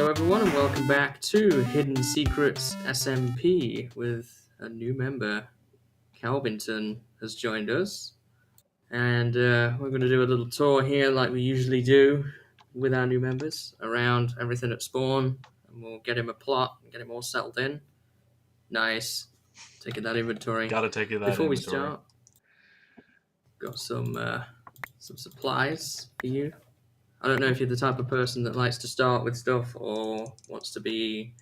Hello everyone and welcome back to Hidden Secrets SMP with a new member. Calvinton has joined us and we're going to do a little tour here like we usually do with our new members around everything at spawn, and we'll get him a plot and get him all settled in. Nice. Taking that inventory. Gotta take that Before inventory. we start, got some supplies for you. I don't know if you're the type of person that likes to start with stuff or wants to be,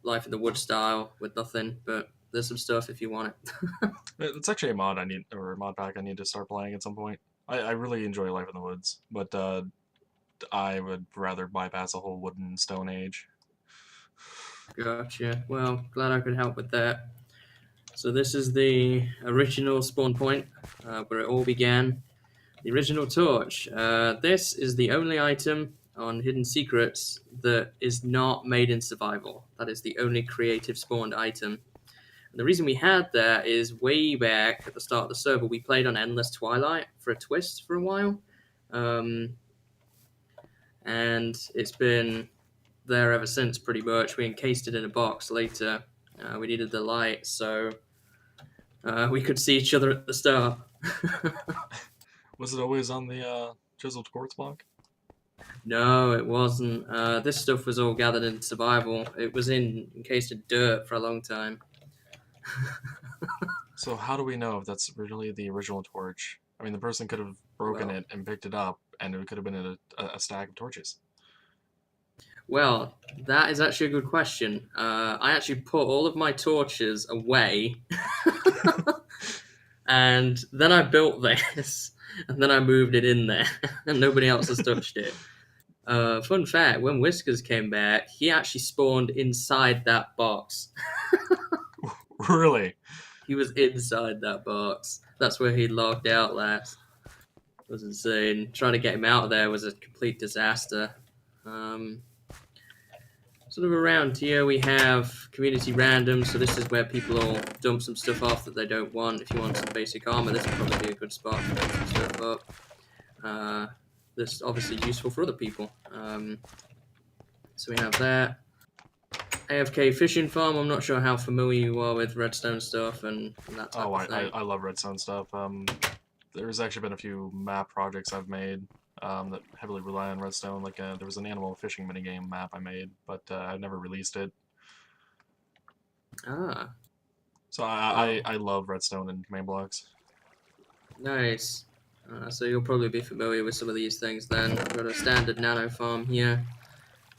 life in the wood style with nothing, but there's some stuff if you want it. It's actually a mod or a mod pack I need to start playing at some point. I really enjoy Life in the Woods, but I would rather bypass a whole wood and stone age. Gotcha. Well, glad I could help with that. So this is the original spawn point where it all began. The original torch. This is the only item on Hidden Secrets that is not made in survival. That is the only creative spawned item. And the reason we had that is way back at the start of the server, we played on Endless Twilight for a twist for a while. And it's been there ever since, pretty much. We encased it in a box later. We needed the light, so we could see each other at the start. Was it always on the chiseled quartz block? No, it wasn't. This stuff was all gathered in survival. It was encased in dirt for a long time. So how do we know if that's really the original torch? I mean, the person could have broken it and picked it up, and it could have been a stack of torches. Well, that is actually a good question. I actually put all of my torches away, and then I built this, and then I moved it in there, and nobody else has touched it. Fun fact, when Whiskers came back, he actually spawned inside that box. Really? He was inside that box. That's where he logged out last. It was insane. Trying to get him out of there was a complete disaster. Sort of around here we have community random, so this is where people all dump some stuff off that they don't want. If you want some basic armor, this would probably be a good spot to pick some stuff up. This is obviously useful for other people. So we have that. AFK fishing farm. I'm not sure how familiar you are with redstone stuff and that type of thing. I love redstone stuff. There's actually been a few map projects I've made that heavily rely on redstone. Like there was an animal fishing minigame map I made, but I never released it. Ah. So I love redstone and command blocks. Nice. So you'll probably be familiar with some of these things then. I've got a standard nano farm here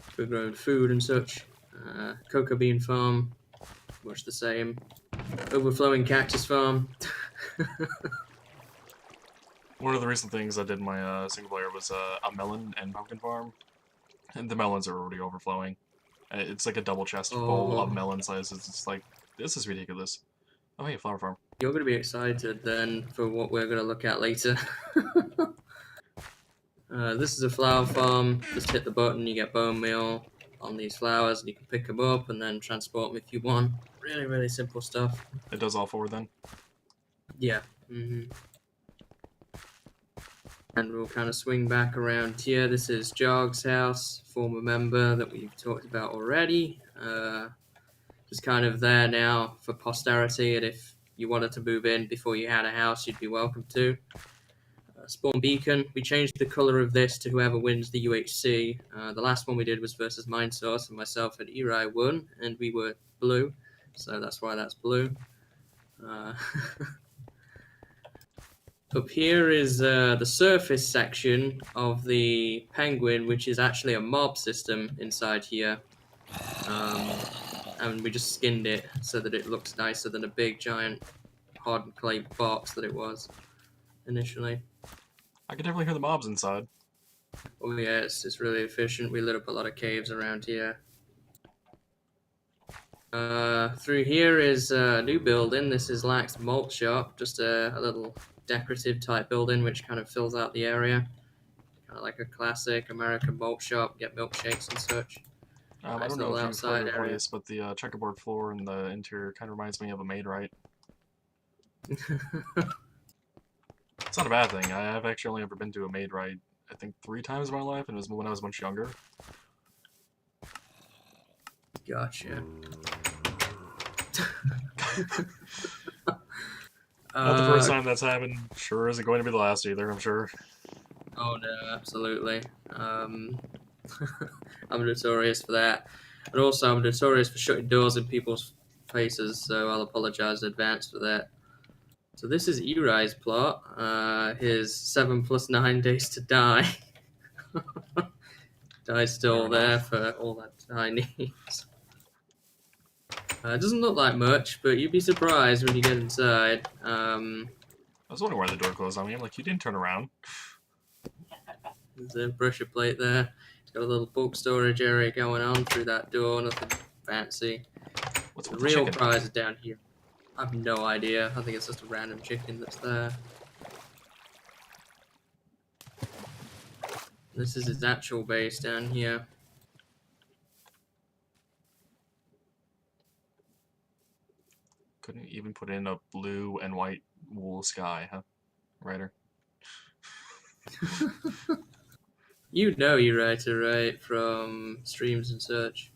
for growing food and such. Cocoa bean farm, much the same. Overflowing cactus farm. One of the recent things I did in my single player was a melon and pumpkin farm, and the melons are already overflowing. It's like a double chest full of melon sizes. It's like, this is ridiculous. Oh, hey, flower farm. You're going to be excited then for what we're going to look at later. This is a flower farm. Just hit the button, you get bone meal on these flowers, and you can pick them up and then transport them if you want. Really, really simple stuff. It does all four then? Yeah. And we'll kind of swing back around here. This is Jog's house, former member that we've talked about already. Just kind of there now for posterity, and if you wanted to move in before you had a house, you'd be welcome to. Spawn beacon. We changed the color of this to whoever wins the UHC. The last one we did was versus Mindsource, and myself and Eri won, and we were blue, so that's why that's blue. Up here is the surface section of the penguin, which is actually a mob system inside here. And we just skinned it so that it looks nicer than a big giant hard clay box that it was initially. I can definitely hear the mobs inside. Oh yeah, it's really efficient. We lit up a lot of caves around here. Through here is a new building. This is Lax's malt shop, just a little decorative type building which kind of fills out the area. Kind of like a classic American malt shop, get milkshakes and such. I don't know if you've heard of this, but the checkerboard floor in the interior kind of reminds me of a maid right. It's not a bad thing. I've actually only ever been to a maid right, I think 3 times in my life, and it was when I was much younger. Gotcha. Not the first time that's happened. Sure isn't going to be the last either, I'm sure. Oh no, absolutely. I'm notorious for that. And also, I'm notorious for shutting doors in people's faces, so I'll apologize in advance for that. So this is Erai's plot. His 7 plus 9 days to die. Die's still Fair there enough. for all that die needs. It doesn't look like much, but you'd be surprised when you get inside. I was wondering why the door closed on me. I'm like, you didn't turn around. There's a pressure plate there. It's got a little bulk storage area going on through that door, nothing fancy. What's The with the real chicken? prize is down here. I have no idea. I think it's just a random chicken that's there. This is his actual base down here. Couldn't even put in a blue and white wool sky, huh? Writer. You know you writer, right? From streams and such.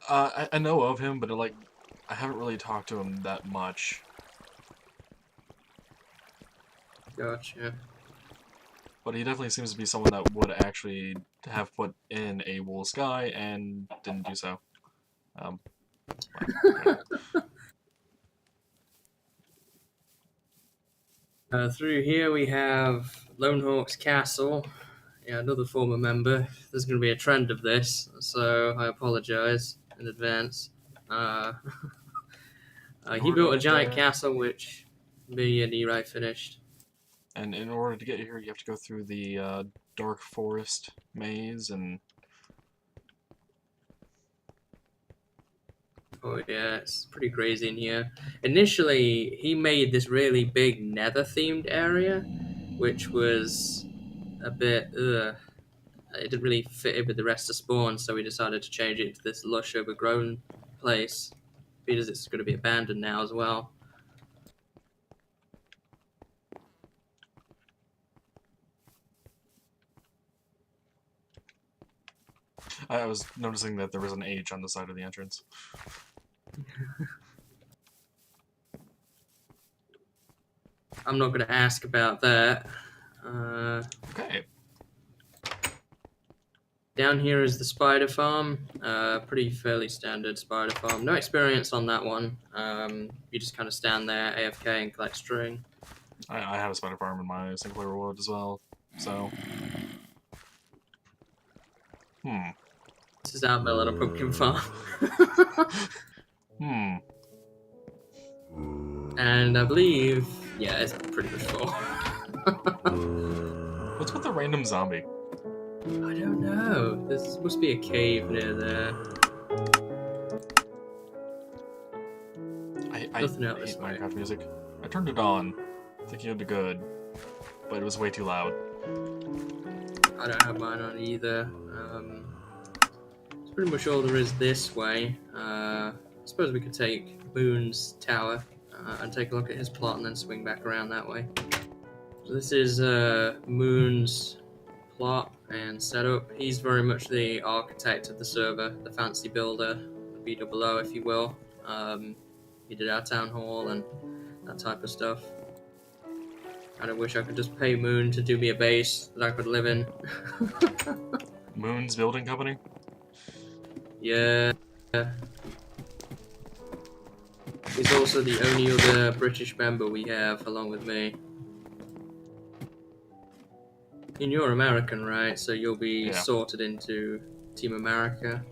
I know of him, but like, I haven't really talked to him that much. Gotcha. But he definitely seems to be someone that would actually have put in a wool sky and didn't do so. Okay. Through here we have Lone Hawk's Castle. Yeah, another former member. There's going to be a trend of this, so I apologize in advance. Uh, In he order to built a get giant there, castle, which me and Eri finished. and in order to get here, you have to go through the dark forest maze, and Oh yeah, it's pretty crazy in here. Initially, he made this really big nether-themed area, which was a bit it didn't really fit in with the rest of Spawn, so we decided to change it to this lush, overgrown place because it's going to be abandoned now as well. I was noticing that there was an H on the side of the entrance. I'm not going to ask about that. Okay. Down here is the spider farm. Pretty fairly standard spider farm. No experience on that one. You just kind of stand there, AFK, and collect string. I have a spider farm in my single player world as well, so. This is our mill at a pumpkin farm. And I believe, yeah, it's pretty much full. What's with the random zombie? I don't know. There must be a cave near there. I Nothing out hate this way. Minecraft music. I turned it on, thinking it'd be good, but it was way too loud. I don't have mine on either. It's pretty much all there is this way. I suppose we could take Moon's tower and take a look at his plot and then swing back around that way. So this is Moon's plot and setup. He's very much the architect of the server, the fancy builder, the BOO, if you will. He did our town hall and that type of stuff. Kind of wish I could just pay Moon to do me a base that I could live in. Moon's building company? Yeah. He's also the only other British member we have, along with me. And you're American, right? So you'll be Yeah. sorted into Team America.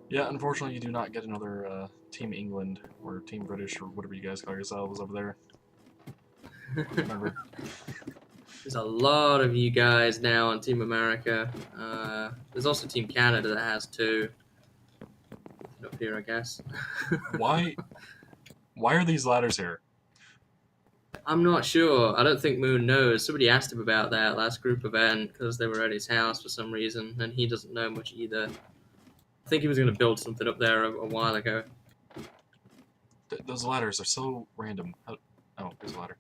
Yeah, unfortunately, you do not get another Team England or Team British or whatever you guys call yourselves over there. Remember? There's a lot of you guys now on Team America. There's also Team Canada that has two. Up here, I guess. Why are these ladders here? I'm not sure. I don't think Moon knows. Somebody asked him about that last group event because they were at his house for some reason, and he doesn't know much either. I think he was going to build something up there a while ago. Those ladders are so random. Oh, there's a ladder.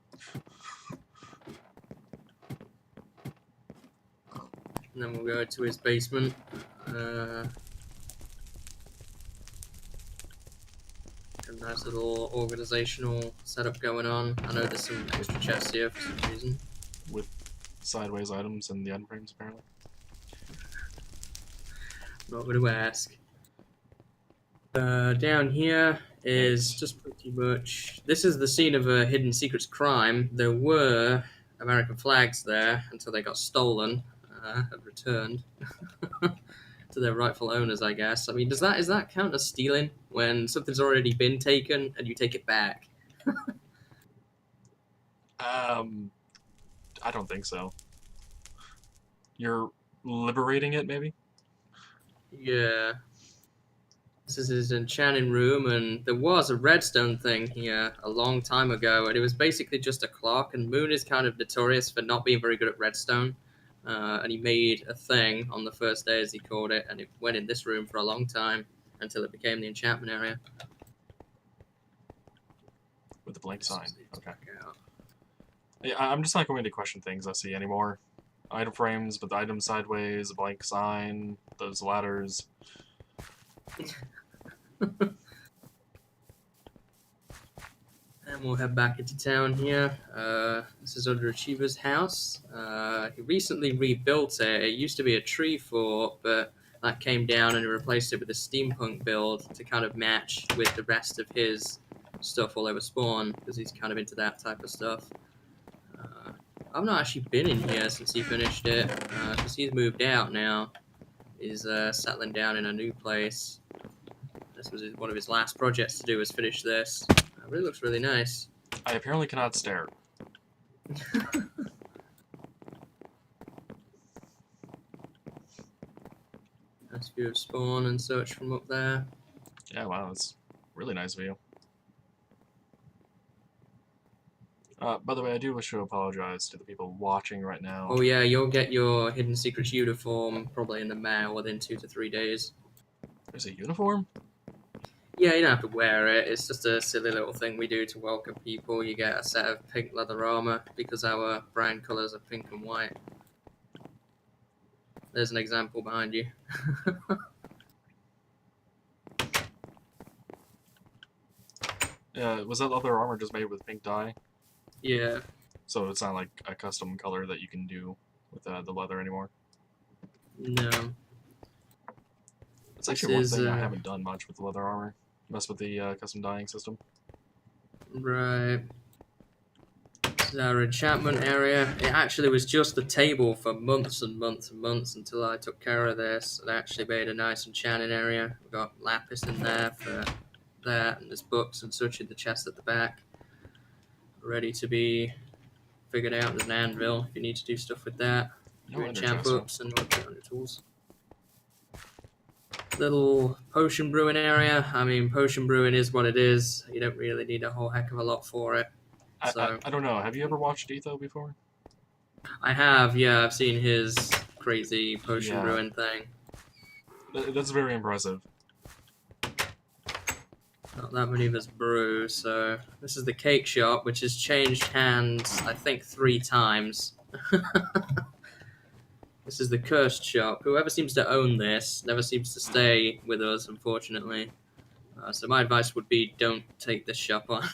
And then we'll go to his basement. A nice little organizational setup going on. I know there's some extra chests here for some reason. With sideways items in the end frames, apparently. Not going to ask. Down here is just pretty much. This is the scene of a hidden secrets crime. There were American flags there until they got stolen and returned to their rightful owners, I guess. I mean, does that count as stealing when something's already been taken and you take it back? I don't think so. You're liberating it, maybe? Yeah. This is his enchanting room, and there was a redstone thing here a long time ago, and it was basically just a clock. And Moon is kind of notorious for not being very good at redstone, and he made a thing on the first day, as he called it, and it went in this room for a long time until it became the enchantment area. With the blank sign. Okay. Yeah, I'm just not going to question things I see anymore. Item frames, but the item sideways, a blank sign, those ladders. And we'll head back into town here. This is Underachiever's house. He recently rebuilt it. It used to be a tree fort, but that came down and he replaced it with a steampunk build to kind of match with the rest of his stuff while they were spawn, because he's kind of into that type of stuff. I've not actually been in here since he finished it, because he's moved out now. He's settling down in a new place. This was one of his last projects to do, was finish this. It really looks really nice. I apparently cannot stare. Nice view of spawn and such from up there. Yeah, wow, that's really nice view. By the way, I do wish to apologize to the people watching right now. Oh yeah, you'll get your Hidden Secrets uniform probably in the mail within 2 to 3 days. There's a uniform? Yeah, you don't have to wear it. It's just a silly little thing we do to welcome people. You get a set of pink leather armor because our brand colors are pink and white. There's an example behind you. Was that leather armor just made with pink dye? Yeah. So it's not like a custom color that you can do with the leather anymore? No. It's actually one thing I haven't done much with the leather armor. Mess with the custom dyeing system. Right. This is our enchantment area. It actually was just a table for months and months and months until I took care of this. I actually made a nice enchanting area. We've got lapis in there for that, and there's books and such in the chest at the back. Ready to be figured out. There's an anvil if you need to do stuff with that. No Enchant books and work on your tools. Little potion brewing area. I mean, potion brewing is what it is. You don't really need a whole heck of a lot for it. I don't know. Have you ever watched Etho before? I have, yeah. I've seen his crazy potion brewing thing. That's very impressive. Not that many of us brew, so this is the cake shop, which has changed hands, I think, 3 times. This is the cursed shop. Whoever seems to own this never seems to stay with us, unfortunately. So my advice would be don't take this shop on.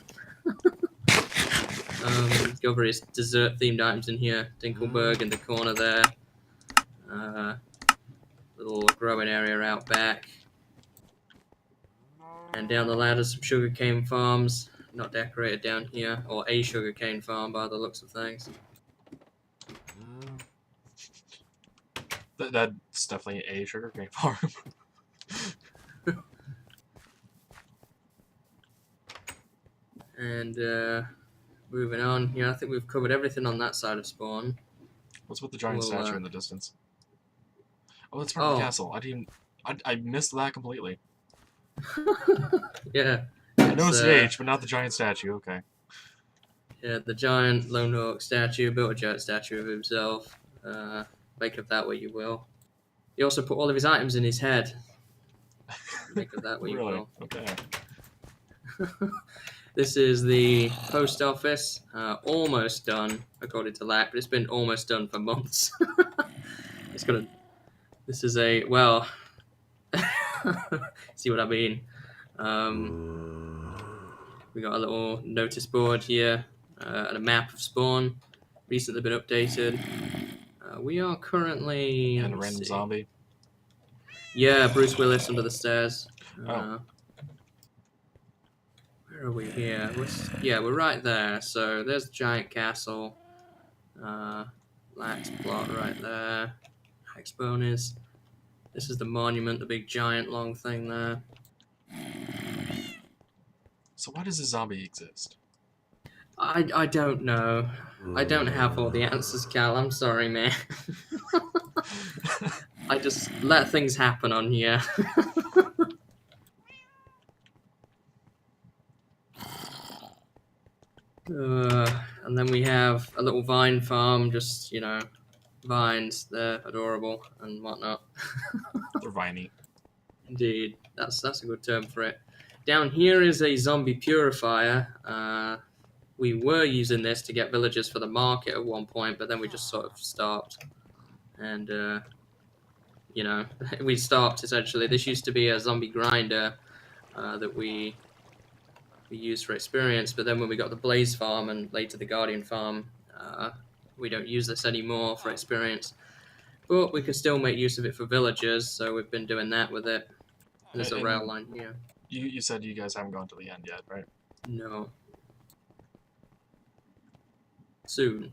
Go over his dessert-themed items in here. Dinkelberg in the corner there. Little growing area out back. And down the ladder, some sugarcane farms. Not decorated down here. Or a sugarcane farm by the looks of things. That's definitely a sugarcane farm. And moving on. Yeah, I think we've covered everything on that side of spawn. What's with the giant statue in the distance? Oh, that's part of the castle. I missed that completely. Yeah. I know Sage, but not the giant statue. Okay. Yeah, the giant Lone Hawk statue, built a giant statue of himself. Make of that what you will. He also put all of his items in his head. Make of that what you will. Okay. This is the post office. Almost done, according to Lack, but it's been almost done for months. It's gonna. This is a see what I mean. We got a little notice board here and a map of spawn. Recently been updated. We are currently. Let And a me random see. zombie. Yeah, Bruce Willis under the stairs. Oh, Where are we here? Yeah, we're right there. So there's the giant castle. Lax plot right there. Exponents. This is the monument, the big giant long thing there. so why does a zombie exist? I don't know. I don't have all the answers, Cal. I'm sorry, man. I just let things happen on here. And then we have a little vine farm, just, vines. They're adorable and whatnot. They're viney. Indeed, that's a good term for it. Down here is a zombie purifier. We were using this to get villagers for the market at one point, but then we just sort of stopped. And, we stopped essentially. This used to be a zombie grinder that we used for experience, but then when we got the Blaze farm and later the Guardian farm, we don't use this anymore for experience. But we can still make use of it for villagers, so we've been doing that with it. There's a rail And line here. you said you guys haven't gone to the end yet, right? No. Soon.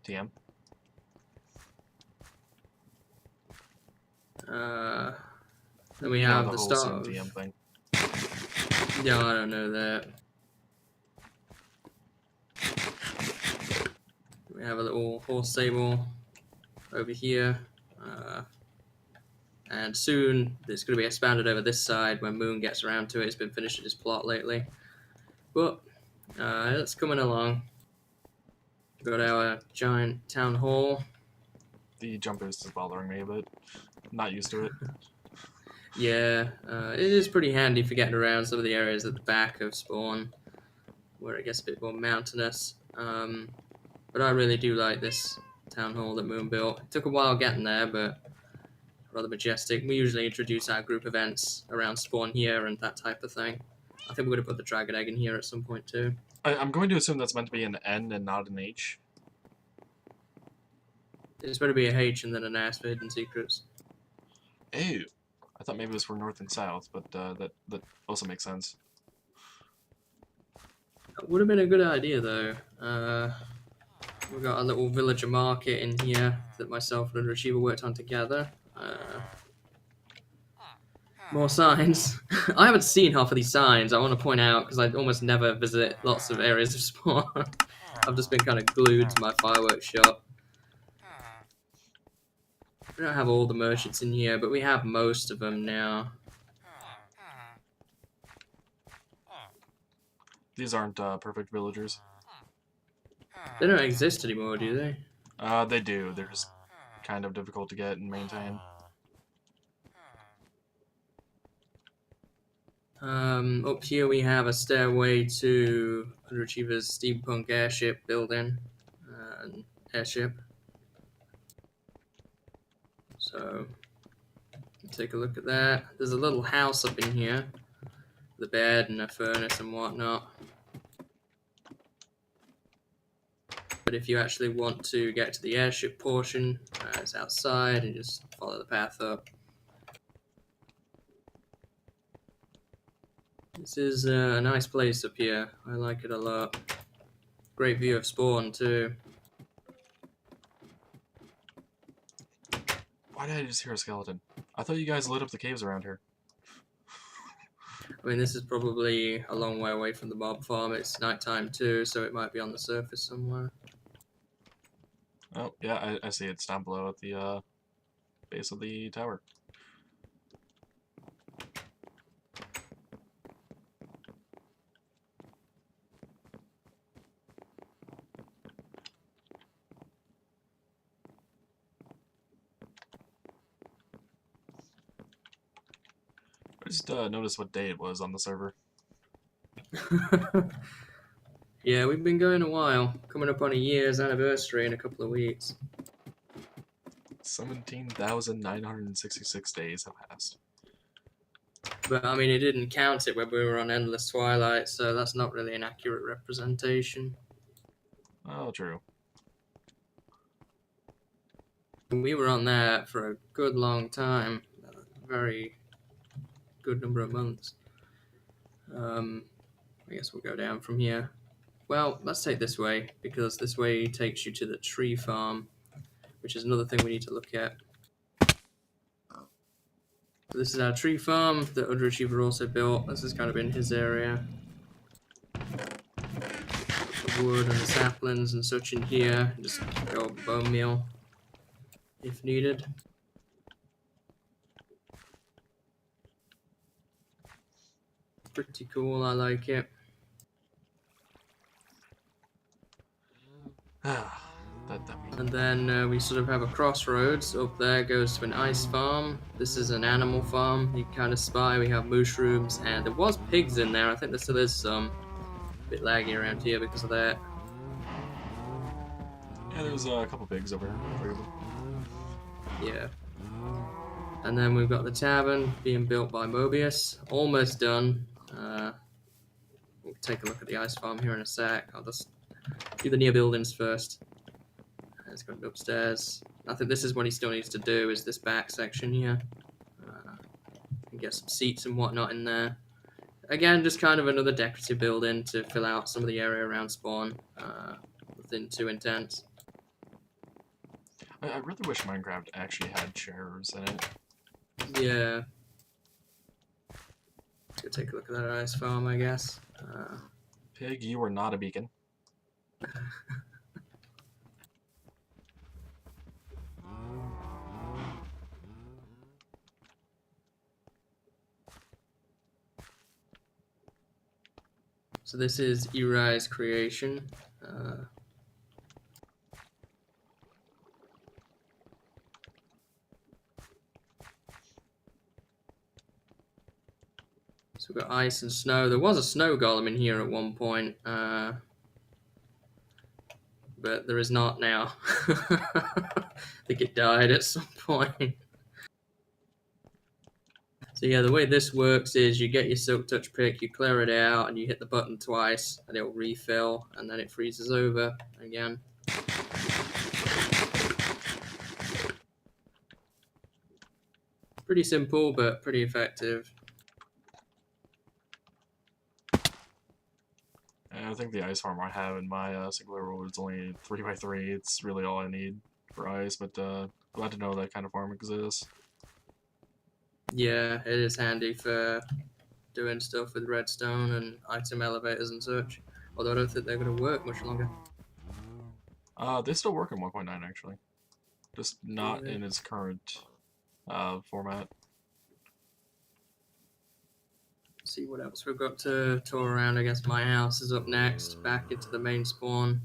TM? Then we You know, have the the whole start soon of... TM thing. No, I don't know that. We have a little horse stable over here. And soon it's going to be expanded over this side when Moon gets around to it. It's been finishing his plot lately. But it's coming along. We've got our giant town hall. The jump boost is bothering me a bit. I'm not used to it. Yeah, it is pretty handy for getting around some of the areas at the back of spawn where it gets a bit more mountainous. But I really do like this town hall that Moon built. It took a while getting there, but rather majestic. We usually introduce our group events around spawn here and that type of thing. I think we're going to put the dragon egg in here at some point too. I'm going to assume that's meant to be an N and not an H. It's better be a H and then an S for hidden secrets. Ew. I thought maybe it was for north and south, but that also makes sense. That would have been a good idea though. We've got a little villager market in here that myself and Retriever worked on together. More signs. I haven't seen half of these signs, I want to point out, because I almost never visit lots of areas of spawn. I've just been kind of glued to my fireworks shop. We don't have all the merchants in here, but we have most of them now. These aren't perfect villagers. They don't exist anymore, do they? They do. They're just kind of difficult to get and maintain. Up here we have a stairway to Underachiever's steampunk airship building. Airship. So, take a look at that. There's a little house up in here. The bed and a furnace and whatnot. But if you actually want to get to the airship portion, it's outside and just follow the path up. This is a nice place up here. I like it a lot. Great view of spawn too. Why did I just hear a skeleton? I thought you guys lit up the caves around here. I mean, this is probably a long way away from the mob farm. It's nighttime too, so it might be on the surface somewhere. Oh, yeah, I see it's down below at the base of the tower. I just noticed what day it was on the server. Yeah, we've been going a while. Coming up on a year's anniversary in a couple of weeks. 17,966 days have passed. But I mean, it didn't count it when we were on Endless Twilight, so that's not really an accurate representation. Oh, true. We were on that for a good long time, a very good number of months. I guess we'll go down from here. Well, let's take this way, because this way takes you to the tree farm, which is another thing we need to look at. So this is our tree farm that Underachiever also built. This has kind of been his area. The wood and the saplings and such in here. Just go bone meal if needed. Pretty cool, I like it. And then we sort of have a crossroads. Up there goes to an ice farm. This is an animal farm. You kind of spy. We have mushrooms, and there was pigs in there. I think there still is some. A bit laggy around here because of that. Yeah, there's a couple pigs over here. Yeah. And then we've got the tavern being built by Mobius. Almost done. We'll take a look at the ice farm here in a sec. I'll just do the near buildings first. It's going upstairs. I think this is what he still needs to do, is this back section here. And get some seats and whatnot in there. Again, just kind of another decorative building to fill out some of the area around spawn. Nothing too intense. I really wish Minecraft actually had chairs in it. Yeah. Let's go take a look at that ice farm, I guess. Pig, you are not a beacon. So this is Erai's creation. So we've got ice and snow. There was a snow golem in here at one point, but there is not now. I think it died at some point. So yeah, the way this works is you get your Silk Touch pick, you clear it out, and you hit the button twice, and it'll refill, and then it freezes over again. Pretty simple, but pretty effective. I think the ice farm I have in my singular world is only 3x3. It's really all I need for ice, but glad to know that kind of farm exists. Yeah, it is handy for doing stuff with redstone and item elevators and such. Although I don't think they're going to work much longer. They still work in 1.9 actually, just not in its current format. See what else we've got to tour around. I guess my house is up next, back into the main spawn.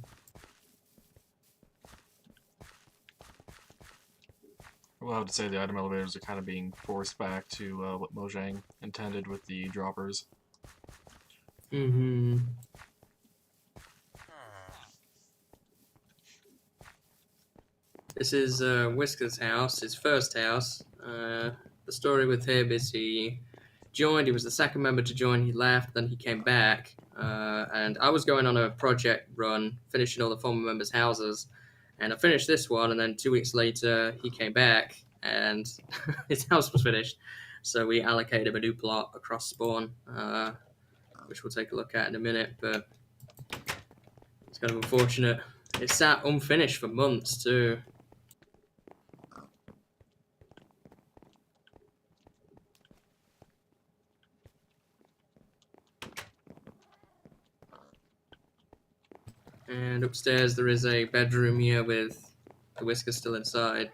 I will have to say the item elevators are kind of being forced back to what Mojang intended with the droppers. Mm-hmm. This is Whisker's house, his first house. The story with him is he joined, he was the second member to join, he left, then he came back. And I was going on a project run, finishing all the former members' houses. And I finished this one, and then 2 weeks later, he came back, and his house was finished. So we allocated him a new plot across spawn, which we'll take a look at in a minute, but it's kind of unfortunate. It sat unfinished for months, too. And upstairs there is a bedroom here with the Whisker still inside.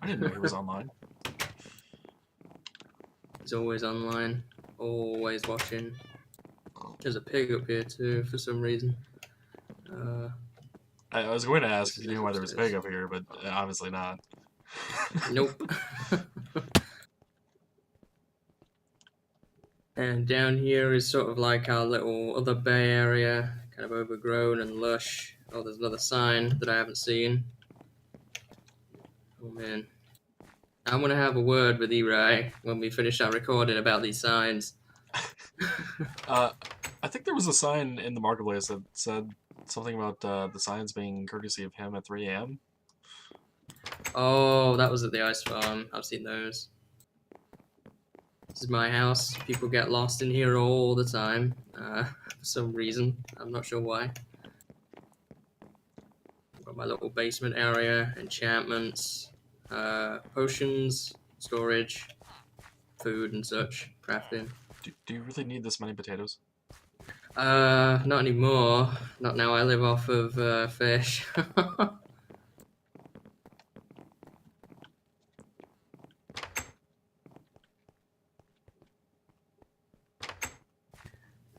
I didn't know he was online. He's always online, always watching. There's a pig up here too, for some reason. I was going to ask if you knew why there was a pig up here, but obviously not. Nope. And down here is sort of like our little other bay area, kind of overgrown and lush. Oh, there's another sign that I haven't seen. Oh man. I'm gonna have a word with Eri when we finish our recording about these signs. Uh, I think there was a sign in the marketplace that said something about the signs being courtesy of him at 3 a.m. Oh, that was at the ice farm. I've seen those. This is my house. People get lost in here all the time for some reason. I'm not sure why. Got my little basement area, enchantments, potions, storage, food and such, crafting. Do you really need this many potatoes? Not anymore. Not now. I live off of fish.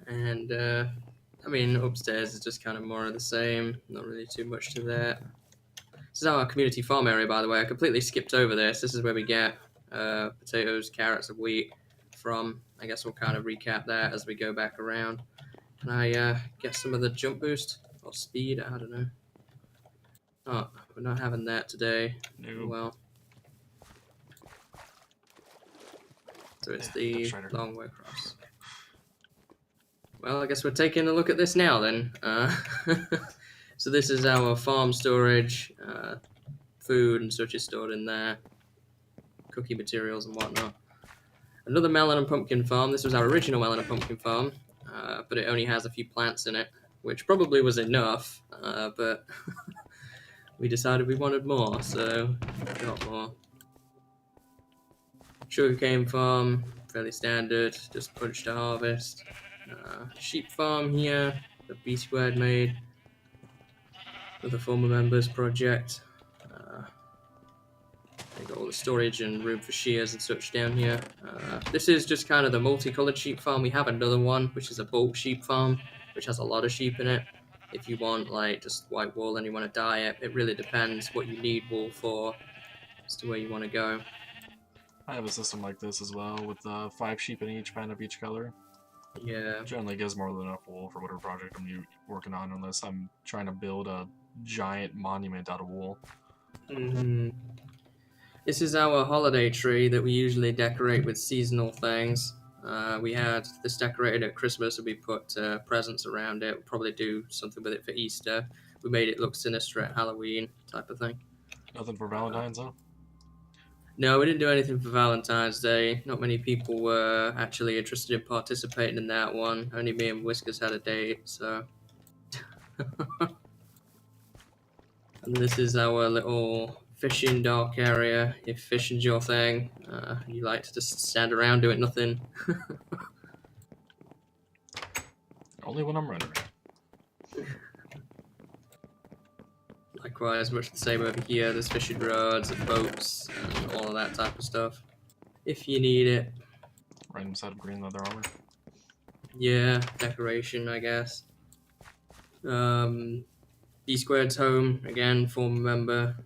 And I mean, upstairs is just kind of more of the same. Not really too much to that. This is our community farm area, by the way. I completely skipped over this. This is where we get potatoes, carrots, and wheat from. I guess we'll kind of recap that as we go back around. Can I get some of the jump boost or speed? I don't know. Oh, we're not having that today. Oh, No. well. So it's Dip the Strider. long way across. Well, I guess we're taking a look at this now then. So this is our farm storage. Food and such is stored in there. Cookie materials and whatnot. Another melon and pumpkin farm. This was our original melon and pumpkin farm, but it only has a few plants in it, which probably was enough, but we decided we wanted more, so we got more. Sugarcane farm, fairly standard, just punch to harvest. Sheep farm here, the B Squared made with the former members project. They got all the storage and room for shears and such down here. This is just kind of the multicolored sheep farm. We have another one, which is a bulk sheep farm, which has a lot of sheep in it. If you want like just white wool and you want to dye it, it really depends what you need wool for as to where you want to go. I have a system like this as well, with 5 sheep in each pen of each color. Yeah. Generally gives more than enough wool for whatever project I'm working on, unless I'm trying to build a giant monument out of wool. Mm-hmm. This is our holiday tree that we usually decorate with seasonal things. We had this decorated at Christmas and we put presents around it. We'll probably do something with it for Easter. We made it look sinister at Halloween type of thing. Nothing for Valentine's, huh? No, we didn't do anything for Valentine's Day. Not many people were actually interested in participating in that one. Only me and Whiskers had a date, so. And this is our little fishing dock area. If fishing's your thing, you like to just stand around doing nothing. Only when I'm rendering. Likewise, much the same over here. There's fishing rods and boats and all of that type of stuff. If you need it. Random set of green leather armor. Yeah, decoration, I guess. B Squared's home, again, former member.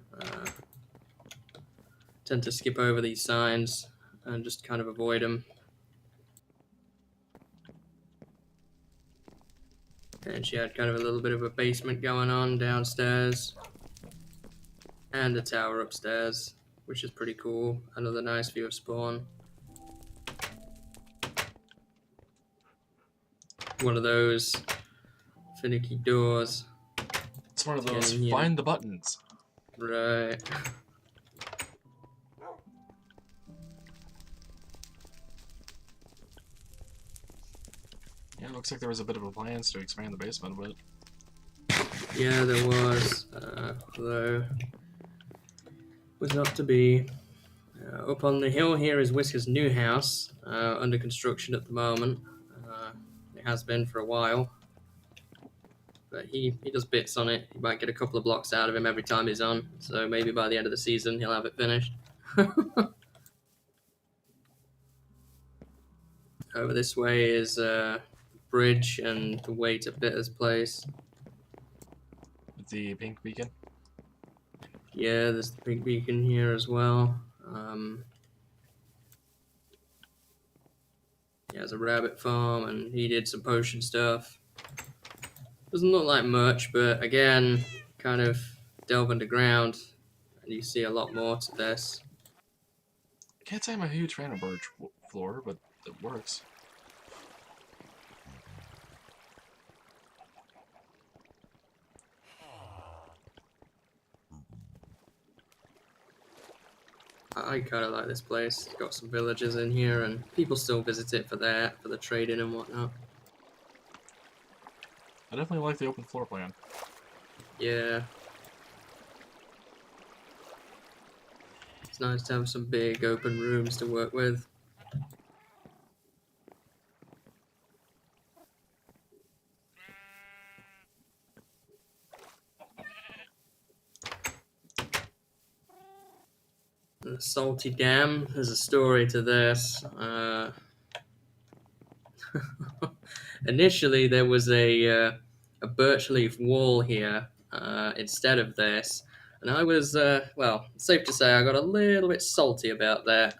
Tend to skip over these signs and just kind of avoid them. And she had kind of a little bit of a basement going on downstairs. And a tower upstairs, which is pretty cool. Another nice view of spawn. One of those finicky doors. It's one of those Yeah. find the buttons. Right. Yeah, it looks like there was a bit of a plans to expand the basement a bit. Yeah, there was, though was not to be. Up on the hill here is Whisker's new house, under construction at the moment. It has been for a while, but he does bits on it. You might get a couple of blocks out of him every time he's on, so maybe by the end of the season he'll have it finished. Over this way is bridge and the way to Bitter's place. With the pink beacon. Yeah, there's the big beacon here as well. He has a rabbit farm and he did some potion stuff. Doesn't look like much, but again, kind of delve underground and you see a lot more to this. Can't say I'm a huge fan of birch floor, but it works. I kind of like this place. It's got some villages in here, and people still visit it for the trading and whatnot. I definitely like the open floor plan. Yeah. It's nice to have some big open rooms to work with. The Salty Dam, there's a story to this. Initially, there was a birch leaf wall here instead of this, and I was well, safe to say I got a little bit salty about that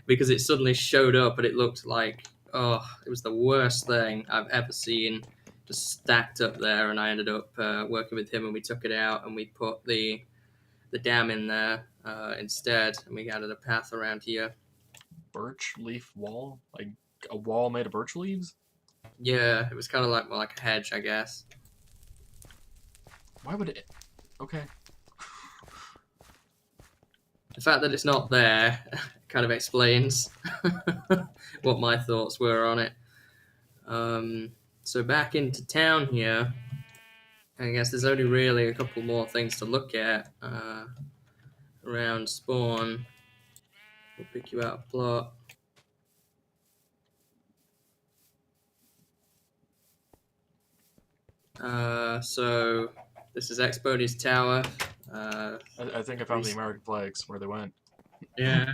because it suddenly showed up and it looked like it was the worst thing I've ever seen, just stacked up there. And I ended up working with him, and we took it out and we put the dam in there instead, and we added a path around here. Birch leaf wall? Like a wall made of birch leaves? Yeah, it was kind of like more like a hedge, I guess. Why would it... Okay. The fact that it's not there kind of explains what my thoughts were on it. So back into town here, I guess there's only really a couple more things to look at around spawn. We'll pick you out a plot. So this is Expody's tower. I think I found the American flags where they went. Yeah.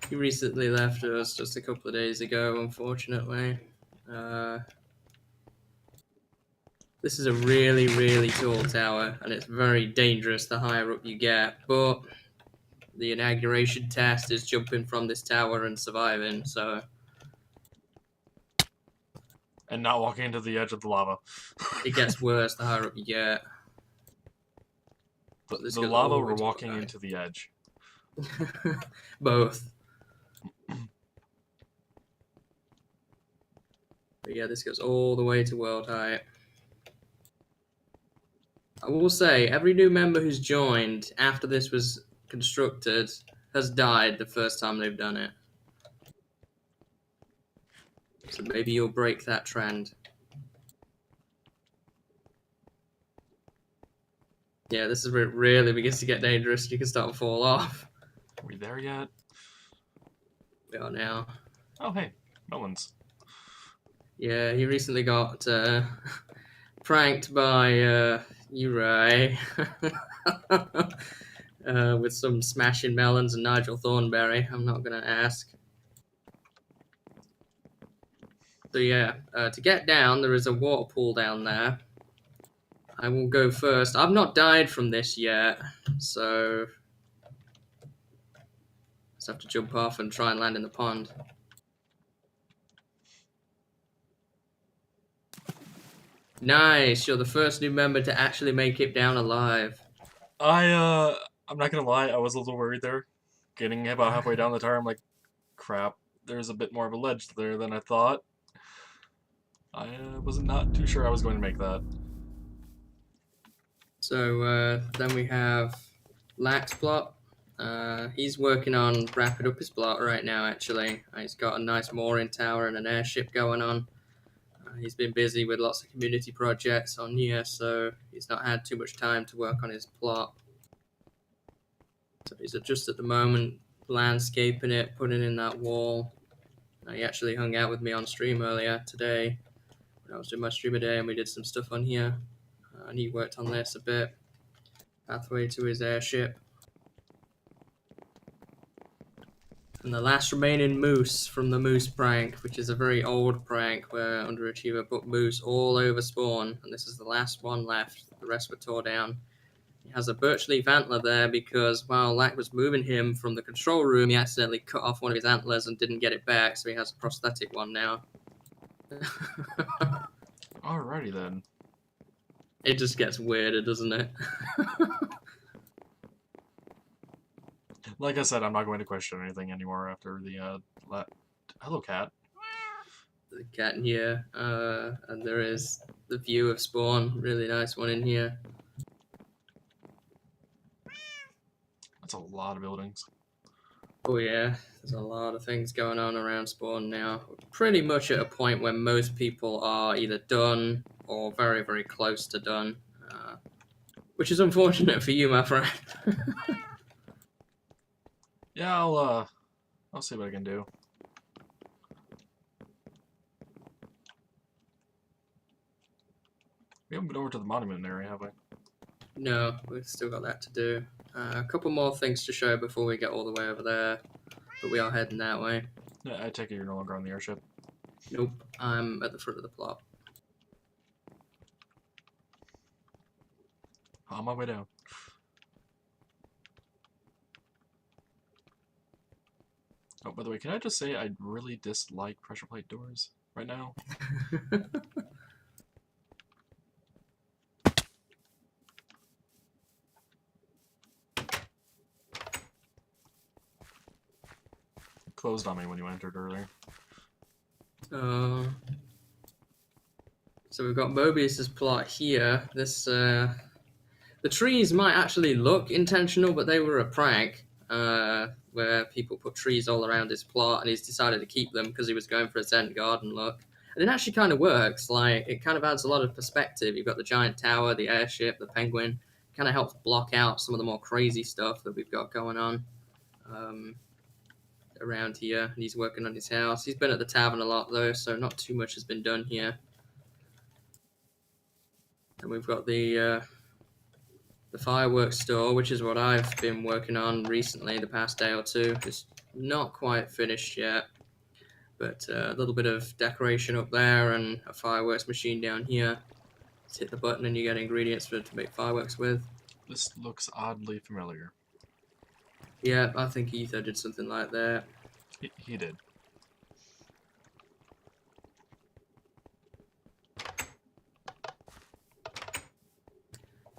He recently left us just a couple of days ago, unfortunately. This is a really, really tall tower, and it's very dangerous the higher up you get, but the inauguration test is jumping from this tower and surviving, so... And not walking into the edge of the lava. It gets worse the higher up you get. But the lava we're walking into the edge. Both. But yeah, this goes all the way to world height. I will say, every new member who's joined after this was constructed has died the first time they've done it. So maybe you'll break that trend. Yeah, this is where it really begins to get dangerous. You can start to fall off. Are we there yet? We are now. Oh, hey. Melons. Yeah, he recently got pranked by Uri with some smashing melons and Nigel Thornberry. I'm not going to ask. So yeah, to get down, there is a water pool down there. I will go first. I've not died from this yet, so just have to jump off and try and land in the pond. Nice, you're the first new member to actually make it down alive. I'm not gonna lie, I was a little worried there. Getting about halfway down the tower, I'm like, crap, there's a bit more of a ledge there than I thought. I was not too sure I was going to make that. So then we have Lax plot. He's working on wrapping up his plot right now, actually. He's got a nice mooring tower and an airship going on. He's been busy with lots of community projects on here, so he's not had too much time to work on his plot. So he's just at the moment landscaping it, putting in that wall. He actually hung out with me on stream earlier today when I was doing my streamer day, and we did some stuff on here. And he worked on this a bit. Pathway to his airship. And the last remaining moose from the moose prank, which is a very old prank where Underachiever put moose all over spawn, and this is the last one left. The rest were tore down. He has a birch leaf antler there because while Lack was moving him from the control room, he accidentally cut off one of his antlers and didn't get it back, so he has a prosthetic one now. Alrighty then. It just gets weirder, doesn't it? Like I said, I'm not going to question anything anymore after the hello cat. The cat in here, and there is the view of spawn. Really nice one in here. That's a lot of buildings. Oh yeah, there's a lot of things going on around spawn now. We're pretty much at a point where most people are either done or very, very close to done, which is unfortunate for you, my friend. Yeah, I'll see what I can do. We haven't been over to the monument area, have we? No, we've still got that to do. A couple more things to show before we get all the way over there, but we are heading that way. Yeah, I take it you're no longer on the airship. Nope, I'm at the front of the plot. On my way down. Oh, by the way, can I just say I really dislike pressure plate doors right now? Closed on me when you entered earlier. uh, so we've got Mobius's plot here. The trees might actually look intentional, but they were a prank. Where people put trees all around his plot, and he's decided to keep them because he was going for a Zen garden look. And it actually kind of works. Like it kind of adds a lot of perspective. You've got the giant tower, the airship, the penguin. Kind of helps block out some of the more crazy stuff that we've got going on um, around here. And he's working on his house. He's been at the tavern a lot though, so not too much has been done here. And we've got the fireworks store, which is what I've been working on recently, the past day or two. It's not quite finished yet, but a little bit of decoration up there and a fireworks machine down here. Just hit the button and you get ingredients to make fireworks with. This looks oddly familiar. Yeah, I think Ether did something like that. He did.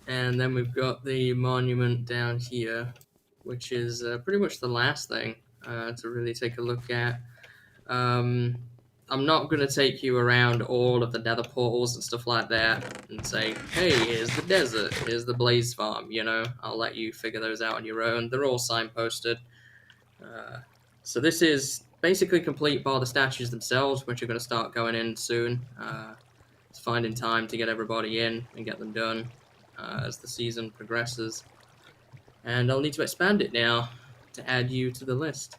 And then we've got the monument down here, which is pretty much the last thing to really take a look at. Um, I'm not going to take you around all of the nether portals and stuff like that and say, hey, here's the desert, here's the blaze farm, you know. I'll let you figure those out on your own. They're all signposted. So this is basically complete bar the statues themselves, which are going to start going in soon. It's finding time to get everybody in and get them done as the season progresses. And I'll need to expand it now to add you to the list.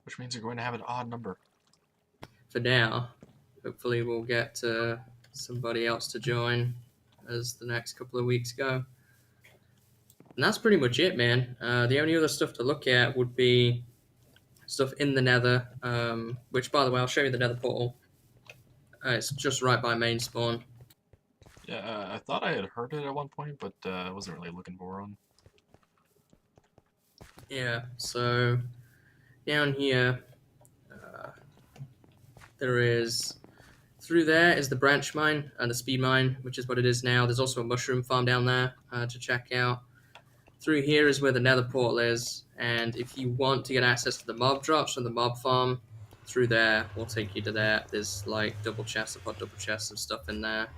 Which means you're going to have an odd number. For now, hopefully we'll get somebody else to join as the next couple of weeks go. And that's pretty much it, man. The only other stuff to look at would be stuff in the nether, which, by the way, I'll show you the nether portal. It's just right by main spawn. Yeah, I thought I had heard it at one point, but I wasn't really looking for one. Yeah, so down here, there is... Through there is the branch mine and the speed mine, which is what it is now. There's also a mushroom farm down there to check out. Through here is where the nether portal is, and if you want to get access to the mob drops from the mob farm, through there will take you to there. There's like double chests upon double chests of stuff in there.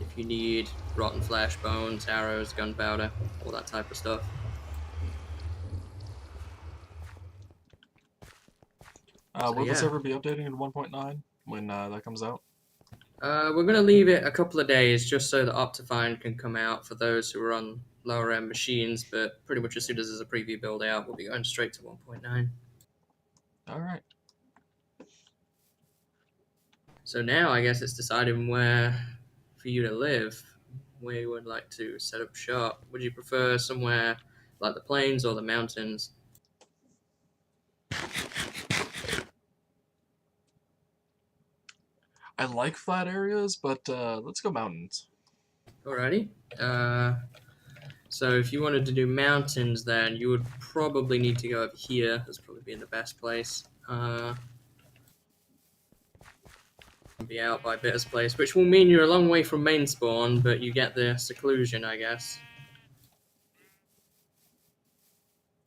If you need rotten flesh, bones, arrows, gunpowder, all that type of stuff. Will this Yeah. ever be updating in 1.9 when that comes out? We're going to leave it a couple of days just so that Optifine can come out for those who are on lower end machines, but pretty much as soon as there's a preview build out, we'll be going straight to 1.9. Alright. So now I guess it's deciding where for you to live, where you would like to set up shop. Would you prefer somewhere like the plains or the mountains? I like flat areas, but let's go mountains. Alrighty. So if you wanted to do mountains, then you would probably need to go over here. That's probably being the best place. Be out by Bitter's place, which will mean you're a long way from main spawn, but you get the seclusion, I guess.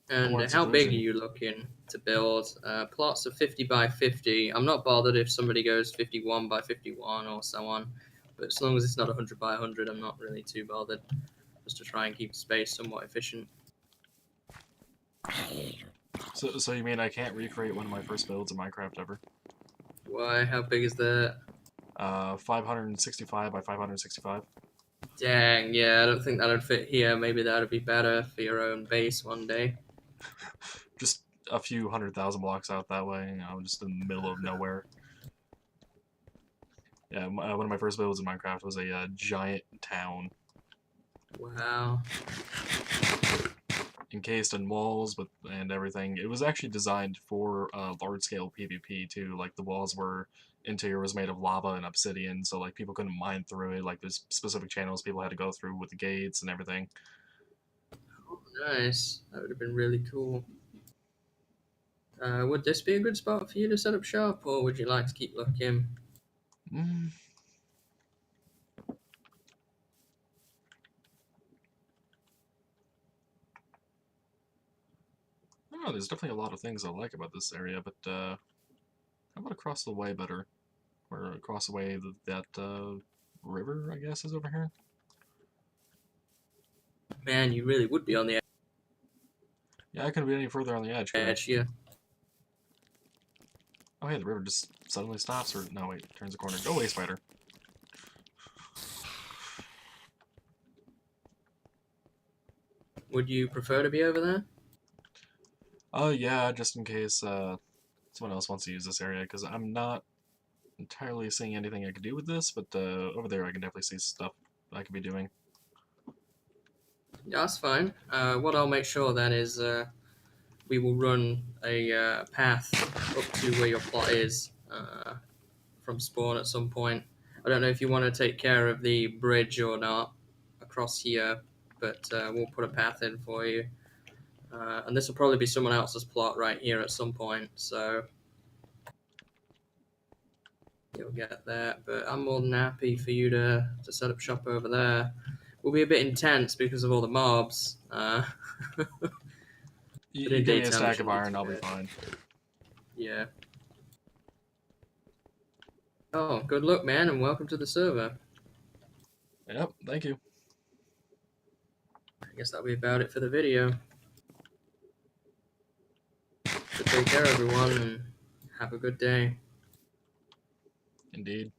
And What how big are seclusion? you looking to build? Plots of 50 by 50. I'm not bothered if somebody goes 51 by 51 or so on, but as long as it's not 100 by 100, I'm not really too bothered. Just to try and keep space somewhat efficient. So you mean I can't recreate one of my first builds in Minecraft ever? Why? How big is that? 565 by 565. Dang, yeah, I don't think that'd fit here. Maybe that'd be better for your own base one day. Just a few 100,000 blocks out that way, you know, just in the middle of nowhere. Yeah, one of my first builds in Minecraft was a giant town Wow. encased in walls and everything. It was actually designed for large-scale PvP too. Like the walls were interior was made of lava and obsidian, so like people couldn't mine through it. Like there's specific channels people had to go through with the gates and everything. Oh, nice. That would have been really cool. Would this be a good spot for you to set up shop, or would you like to keep looking? Mm. Oh, there's definitely a lot of things I like about this area, but how about across the way better? Or across the way that river, I guess, is over here? Man, you really would be on the Yeah, I couldn't be any further on the edge, could I? edge here. Oh, hey, the river just suddenly stops, or no, wait, turns a corner. Go away, spider. Would you prefer to be over there? Oh, yeah, just in case someone else wants to use this area, because I'm not entirely seeing anything I could do with this, but over there I can definitely see stuff I could be doing. Yeah, that's fine. What I'll make sure then is we will run a path up to where your plot is from spawn at some point. I don't know if you want to take care of the bridge or not across here, but we'll put a path in for you. And this will probably be someone else's plot right here at some point, so you'll get that. But I'm more than happy for you to set up shop over there. Will be a bit intense because of all the mobs. But You in give me a daytime, it stack of shouldn't be iron, too I'll be bad. fine. Yeah. Oh, good luck, man, and welcome to the server. Yep, thank you. I guess that'll be about it for the video. So take care, everyone, and have a good day. Indeed.